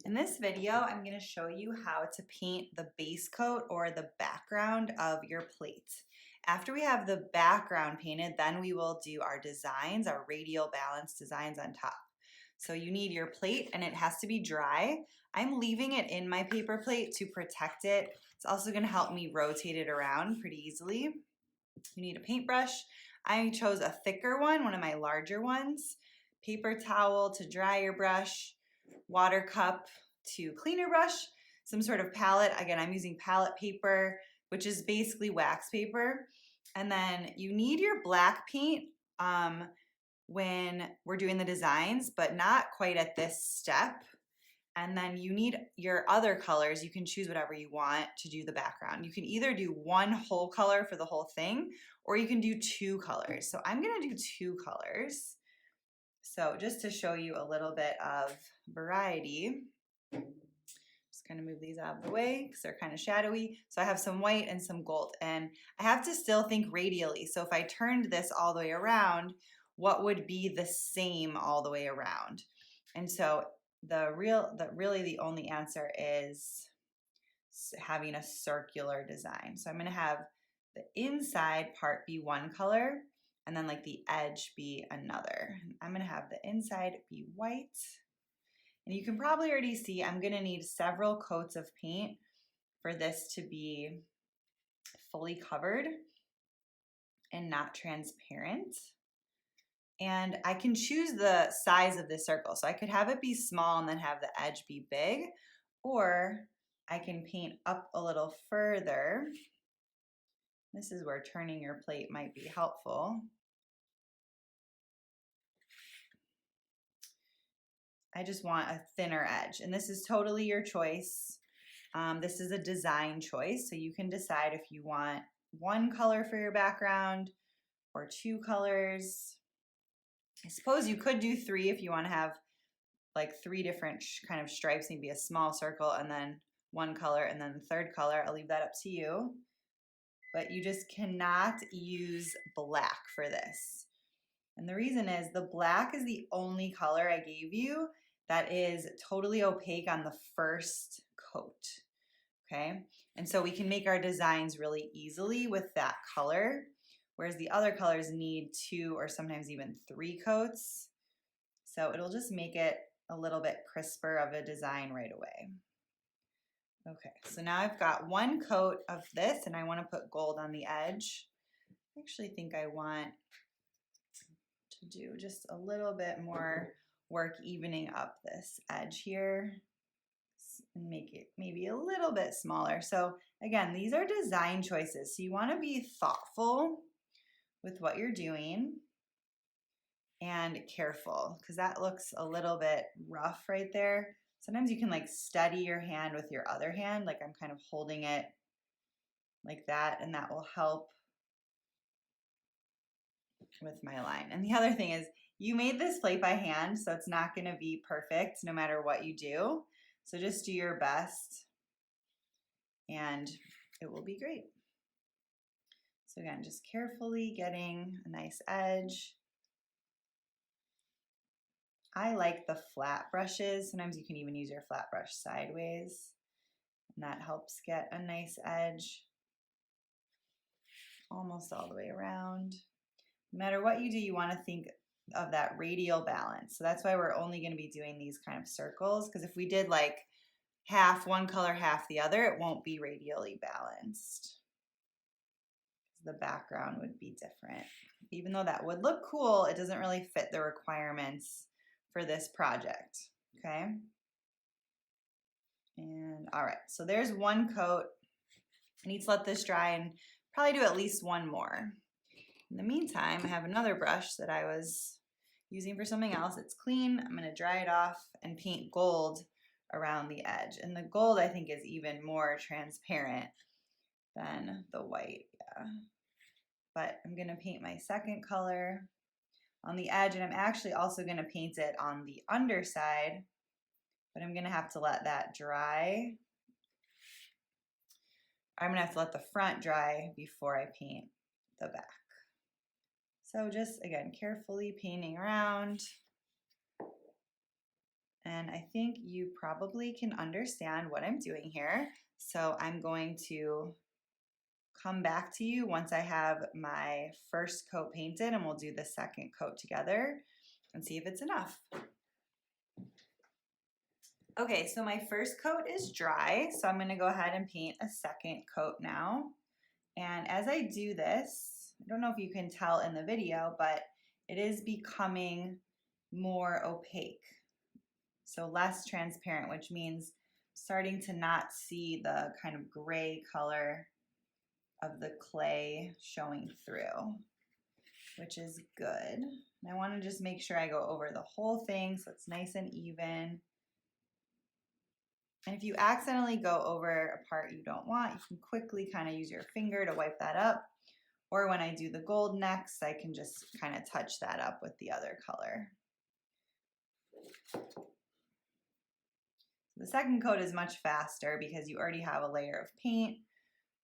In this video, I'm going to show you how to paint the base coat or the background of your plate. After we have the background painted, then we will do our designs, our radial balance designs on top. So you need your plate and it has to be dry. I'm leaving it in my paper plate to protect it. It's also going to help me rotate it around pretty easily. You need a paintbrush. I chose a thicker one of my larger ones. Paper towel to dry your brush. Water cup to clean your brush, some sort of palette. Again, I'm using palette paper, which is basically wax paper. And then you need your black paint when we're doing the designs, but not quite at this step. And then you need your other colors. You can choose whatever you want to do the background. You can either do one whole color for the whole thing, or you can do two colors. So I'm gonna do two colors. So just to show you a little bit of variety, just kind of move these out of the way because they're kind of shadowy. So I have some white and some gold, and I have to still think radially. So if I turned this all the way around, what would be the same all the way around? And so really the only answer is having a circular design. So I'm going to have the inside part be one color, and then like the edge be another. I'm gonna have the inside be white. And you can probably already see I'm gonna need several coats of paint for this to be fully covered and not transparent. And I can choose the size of the circle. So I could have it be small and then have the edge be big, or I can paint up a little further. This is where turning your plate might be helpful. I just want a thinner edge, and this is totally your choice. This is a design choice, so you can decide if you want one color for your background or two colors. I suppose you could do three if you want to have like three different kind of stripes, maybe a small circle and then one color and then the third color. I'll leave that up to you. But you just cannot use black for this. And the reason is the black is the only color I gave you that is totally opaque on the first coat, okay? And so we can make our designs really easily with that color, whereas the other colors need two or sometimes even three coats. So it'll just make it a little bit crisper of a design right away. Okay, so now I've got one coat of this and I want to put gold on the edge. I actually think I want to do just a little bit more work evening up this edge here and make it maybe a little bit smaller. So again, these are design choices. So you want to be thoughtful with what you're doing and careful, because that looks a little bit rough right there. Sometimes you can like steady your hand with your other hand, like I'm kind of holding it like that, and that will help with my line. And the other thing is, you made this plate by hand, so it's not going to be perfect no matter what you do. So just do your best and it will be great. So again, just carefully getting a nice edge. I like the flat brushes. Sometimes you can even use your flat brush sideways, and that helps get a nice edge almost all the way around. No matter what you do, you want to think of that radial balance. So that's why we're only going to be doing these kind of circles, because if we did like half one color, half the other, it won't be radially balanced. The background would be different. Even though that would look cool, it doesn't really fit the requirements for this project, okay? And all right, so there's one coat. I need to let this dry and probably do at least one more. In the meantime, I have another brush that I was using for something else. It's clean. I'm going to dry it off and paint gold around the edge. And the gold, I think, is even more transparent than the white. Yeah. But I'm going to paint my second color on the edge, and I'm actually also going to paint it on the underside, but I'm going to have to let that dry. I'm going to have to let the front dry before I paint the back. So just, again, carefully painting around And I think you probably can understand what I'm doing here. So I'm going to come back to you once I have my first coat painted, and we'll do the second coat together and see if it's enough. Okay, so my first coat is dry, so I'm going to go ahead and paint a second coat now. And as I do this, I don't know if you can tell in the video, but it is becoming more opaque. So less transparent, which means starting to not see the kind of gray color of the clay showing through, which is good. And I want to just make sure I go over the whole thing so it's nice and even. And if you accidentally go over a part you don't want, you can quickly kind of use your finger to wipe that up. Or when I do the gold next, I can just kind of touch that up with the other color. The second coat is much faster because you already have a layer of paint,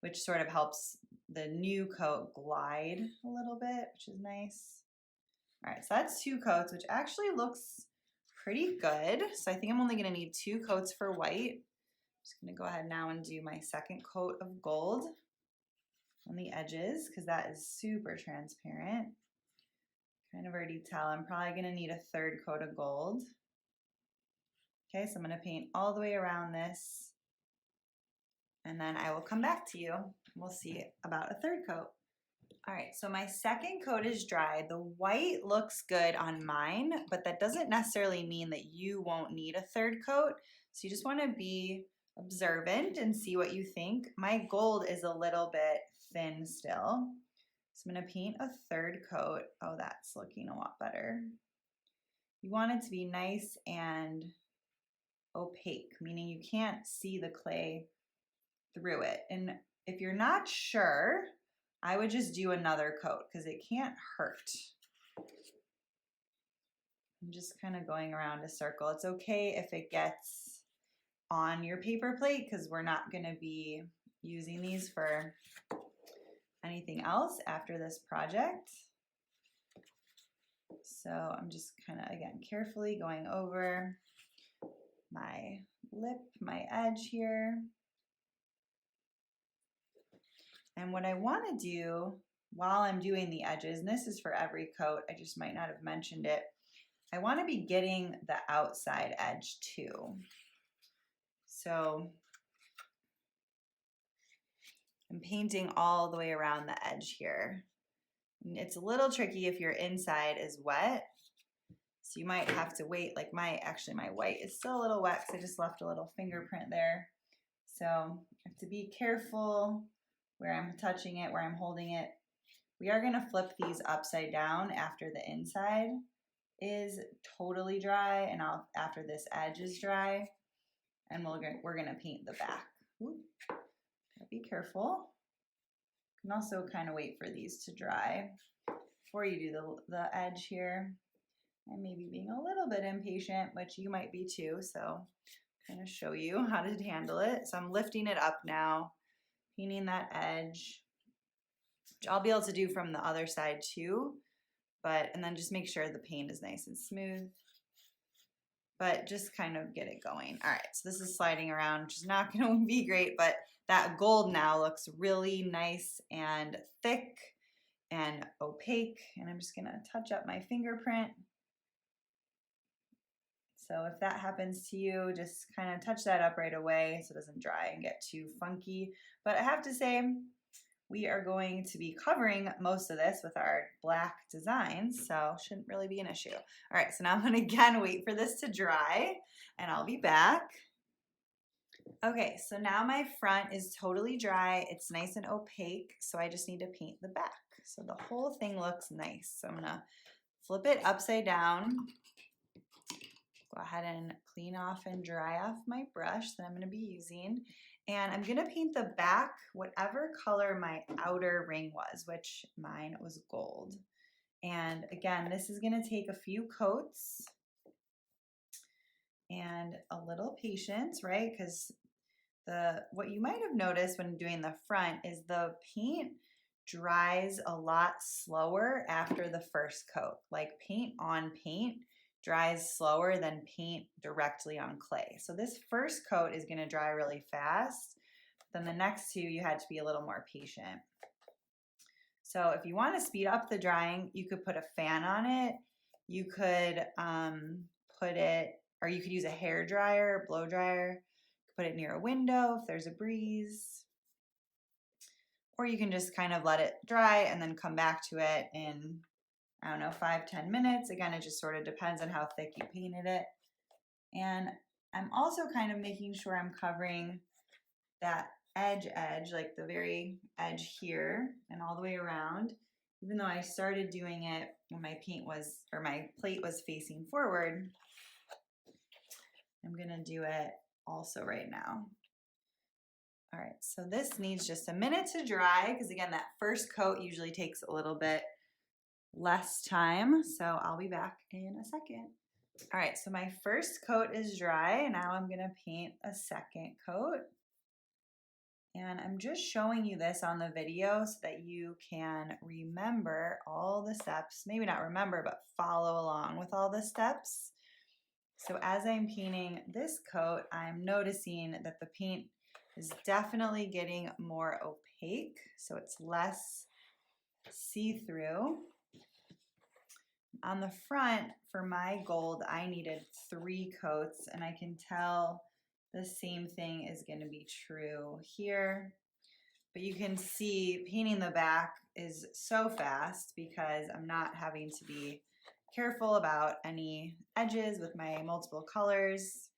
which sort of helps the new coat glide a little bit, which is nice. All right, so that's 2 coats, which actually looks pretty good. So I think I'm only gonna need 2 coats for white. I'm just gonna go ahead now and do my second coat of gold on the edges because that is super transparent. Kind of already tell I'm probably gonna need a 3rd coat of gold. Okay, so I'm gonna paint all the way around this, and then I will come back to you. We'll see about a 3rd coat. All right, so my second coat is dry. The white looks good on mine, but that doesn't necessarily mean that you won't need a 3rd coat. So you just wanna be observant and see what you think. My gold is a little bit thin still. So I'm gonna paint a 3rd coat. Oh, that's looking a lot better. You want it to be nice and opaque, meaning you can't see the clay through it. And if you're not sure, I would just do another coat because it can't hurt. I'm just kind of going around a circle. It's okay if it gets on your paper plate because we're not going to be using these for anything else after this project. So I'm just kind of, again, carefully going over my lip, my edge here. And what I want to do while I'm doing the edges, and this is for every coat, I just might not have mentioned it, I want to be getting the outside edge too. So I'm painting all the way around the edge here. And it's a little tricky if your inside is wet. So you might have to wait, like my white is still a little wet because I just left a little fingerprint there. So I have to be careful where I'm touching it, where I'm holding it. We are going to flip these upside down after the inside is totally dry and after this edge is dry, and we're going to paint the back. Ooh, gotta be careful. You can also kind of wait for these to dry before you do the edge here. I may be being a little bit impatient, which you might be too, so kind of show you how to handle it. So I'm lifting it up now, painting that edge, which I'll be able to do from the other side too, and then just make sure the paint is nice and smooth, but just kind of get it going. All right, so this is sliding around, which is not going to be great, but that gold now looks really nice and thick and opaque, and I'm just going to touch up my fingerprint. So if that happens to you, just kind of touch that up right away so it doesn't dry and get too funky. But I have to say, we are going to be covering most of this with our black designs, so shouldn't really be an issue. All right, so now I'm gonna again wait for this to dry and I'll be back. Okay, so now my front is totally dry. It's nice and opaque, so I just need to paint the back. So the whole thing looks nice. So I'm gonna flip it upside down. Go ahead and clean off and dry off my brush that I'm going to be using. And I'm going to paint the back whatever color my outer ring was, which mine was gold. And again, this is going to take a few coats and a little patience, right? Because what you might have noticed when doing the front is the paint dries a lot slower after the first coat. Like paint on paint dries slower than paint directly on clay. So this first coat is gonna dry really fast. Then the next two, you had to be a little more patient. So if you want to speed up the drying, you could put a fan on it. You could put it, or you could use a hair dryer, blow dryer. Put it near a window if there's a breeze. Or you can just kind of let it dry and then come back to it in, I don't know, 5-10 minutes. Again, it just sort of depends on how thick you painted it. And I'm also kind of making sure I'm covering that edge, like the very edge here and all the way around, even though I started doing it when my paint was, or my plate was facing forward. I'm gonna do it also right now. All right, so this needs just a minute to dry because again, that first coat usually takes a little bit less time. So I'll be back in a second. All right, so my first coat is dry. Now I'm gonna paint a second coat. And I'm just showing you this on the video so that you can remember all the steps. Maybe not remember, but follow along with all the steps. So as I'm painting this coat, I'm noticing that the paint is definitely getting more opaque, so it's less see-through. On the front, for my gold, I needed 3 coats, and I can tell the same thing is going to be true here. But you can see painting the back is so fast because I'm not having to be careful about any edges with my multiple colors.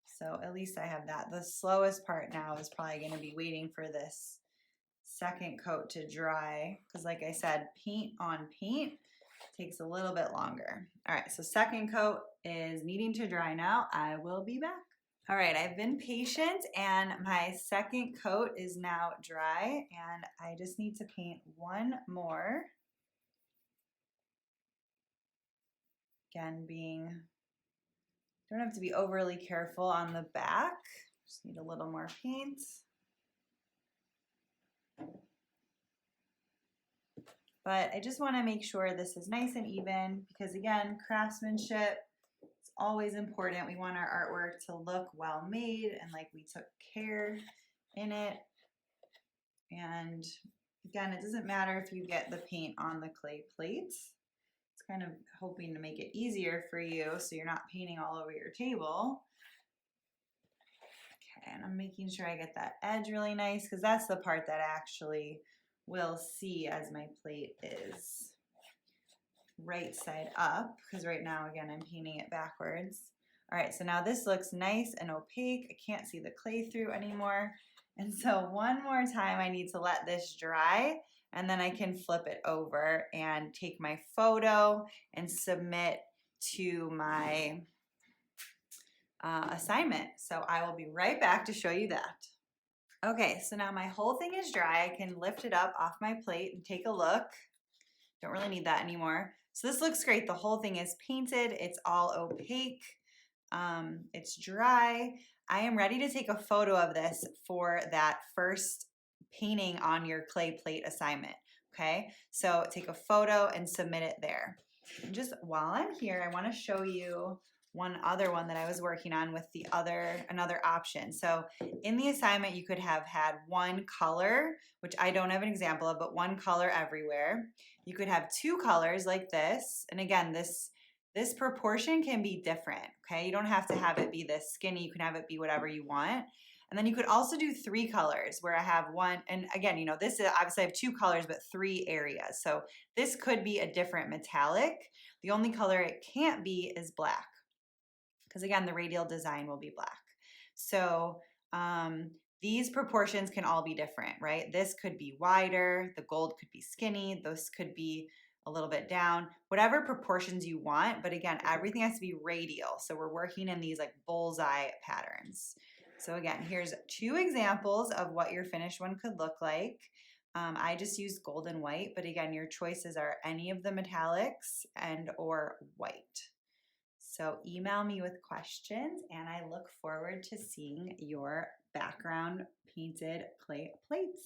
So at least I have that. The slowest part now is probably going to be waiting for this second coat to dry because like I said, paint on paint takes a little bit longer. All right, so second coat is needing to dry now. I will be back. All right, I've been patient and my second coat is now dry and I just need to paint one more. Again, don't have to be overly careful on the back. Just need a little more paint. But I just want to make sure this is nice and even because again, craftsmanship is always important. We want our artwork to look well made and like we took care in it. And again, it doesn't matter if you get the paint on the clay plates. It's kind of hoping to make it easier for you so you're not painting all over your table. Okay, and I'm making sure I get that edge really nice because that's the part that actually will see as my plate is right side up because right now, again, I'm painting it backwards. All right, so now this looks nice and opaque. I can't see the clay through anymore. And so one more time, I need to let this dry and then I can flip it over and take my photo and submit to my assignment. So I will be right back to show you that. Okay, so now my whole thing is dry. I can lift it up off my plate and take a look. Don't really need that anymore. So this looks great. The whole thing is painted. It's all opaque. It's dry. I am ready to take a photo of this for that first painting on your clay plate assignment. Okay, so take a photo and submit it there. And just while I'm here, I want to show you one other one that I was working on with another option. So in the assignment, you could have had one color, which I don't have an example of, but one color everywhere. You could have 2 colors like this. And again, this proportion can be different, okay? You don't have to have it be this skinny. You can have it be whatever you want. And then you could also do 3 colors where I have one, and again, you know, this is obviously I have 2 colors, but 3 areas. So this could be a different metallic. The only color it can't be is black, because again, the radial design will be black. So these proportions can all be different, right? This could be wider, the gold could be skinny, those could be a little bit down, whatever proportions you want. But again, everything has to be radial. So we're working in these like bullseye patterns. So again, here's 2 examples of what your finished one could look like. I just used gold and white, but again, your choices are any of the metallics and or white. So email me with questions and I look forward to seeing your background painted clay plates.